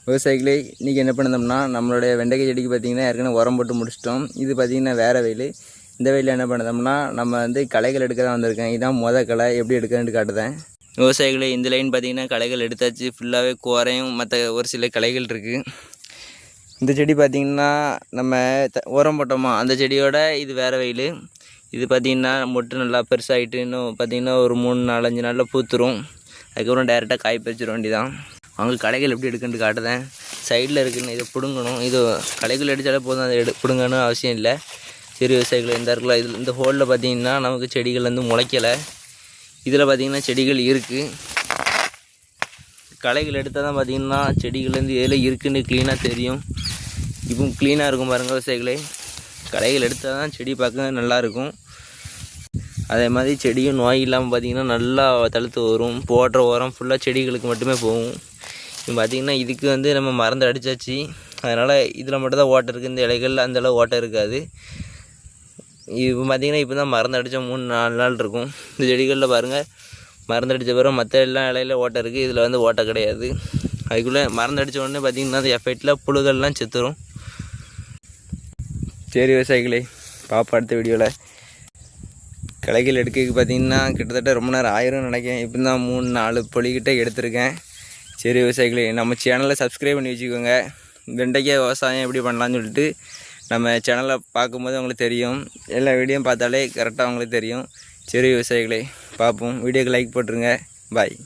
விவசாயிகளே இன்றைக்கி என்ன பண்ணோம்னா நம்மளுடைய வெண்டைக்காய் செடிக்கு பார்த்திங்கன்னா ஏற்கனவே உரம் போட்டு முடிச்சிட்டோம். இது பார்த்திங்கன்னா வேறு வெயில். இந்த வெயிலில் என்ன பண்ணோம்னா நம்ம வந்து களைகள் எடுக்க தான் வந்திருக்கேன். இதுதான் களை எப்படி எடுக்கிறேன்னு காட்டுதேன். விவசாயிகளே இந்த லைன் பார்த்திங்கன்னா களைகள் எடுத்தாச்சு. ஃபுல்லாகவே கோரையும் மற்ற ஒரு சில களைகள் இருக்குது. இந்த செடி பார்த்திங்கன்னா நம்ம உரம் போட்டோமா அந்த செடியோட இது வேறு வெயில். இது பார்த்திங்கன்னா மொட்டு நல்லா பெருசாகிட்டு இன்னும் பார்த்திங்கன்னா ஒரு 3-4-5 நாளில் பூத்துரும். அதுக்கப்புறம் டேரெக்டாக காய் பறிச்சிட வேண்டியதான். அவங்க களைகள் எப்படி எடுக்குன்னு காட்டுதேன். சைடில் இருக்குன்னு இதை பிடுங்கணும். இது களைகள் அடித்தாலே போதும், அதை பிடுங்கணும் அவசியம் இல்லை. சரி விவசாயிகள் இந்த இருக்குல்ல இந்த ஹோலில் பார்த்திங்கன்னா நமக்கு செடிகள் வந்து முளைக்கலை. இதில் பார்த்திங்கன்னா செடிகள் இருக்குது. களைகள் எடுத்தால் தான் பார்த்திங்கன்னா செடிகள் வந்து எதில் இருக்குன்னு க்ளீனாக தெரியும். இப்போ க்ளீனாக இருக்கும் பாருங்கள் விவசாயிகளே. களைகள் எடுத்தால் தான் செடி பார்க்க நல்லாயிருக்கும். அதே மாதிரி செடியும் நோய் இல்லாமல் பார்த்திங்கன்னா நல்லா தழுத்து வரும். போடுற உரம் ஃபுல்லாக செடிகளுக்கு மட்டுமே போகும். இப்போ பார்த்திங்கன்னா இதுக்கு வந்து நம்ம மருந்து அடித்தாச்சு. அதனால் இதில் மட்டும் தான் ஓட்டை இருக்குது. இந்த இலைகள் அந்தளவு ஓட்டை இருக்காது. இப்போ பார்த்திங்கன்னா இப்போ தான் மருந்து அடித்தா 3-4 நாள் இருக்கும். இந்த செடிகளில் பாருங்கள் மருந்து அடித்த பிறகு மற்ற எல்லா இலையில ஓட்டை இருக்குது. இதில் வந்து ஓட்டை கிடையாது. அதுக்குள்ளே மருந்து அடித்த உடனே பார்த்திங்கன்னா அந்த எஃபெக்டில் புழுகள்லாம் செத்துரும். சரி விவசாயிகளே பாப்பா அடுத்த வீடியோவில். களைகள் எடுக்க பார்த்திங்கன்னா கிட்டத்தட்ட ரொம்ப நேரம் ஆயிரம் நினைக்கிறேன். இப்போ தான் 3-4 பொலிக்கிட்ட எடுத்திருக்கேன். சரி விவசாயிகளே நம்ம சேனலை சப்ஸ்கிரைப் பண்ணி வச்சுக்கோங்க. வெண்டைக்காய் விவசாயம் எப்படி பண்ணலான்னு சொல்லிட்டு நம்ம சேனலை பார்க்கும்போது அவங்களுக்கு தெரியும். எல்லா வீடியோவும் பார்த்தாலே கரெக்டாக அவங்களுக்கு தெரியும். சரி விவசாயிகளே பார்ப்போம். வீடியோக்கு லைக் போட்டுருங்க. பாய்.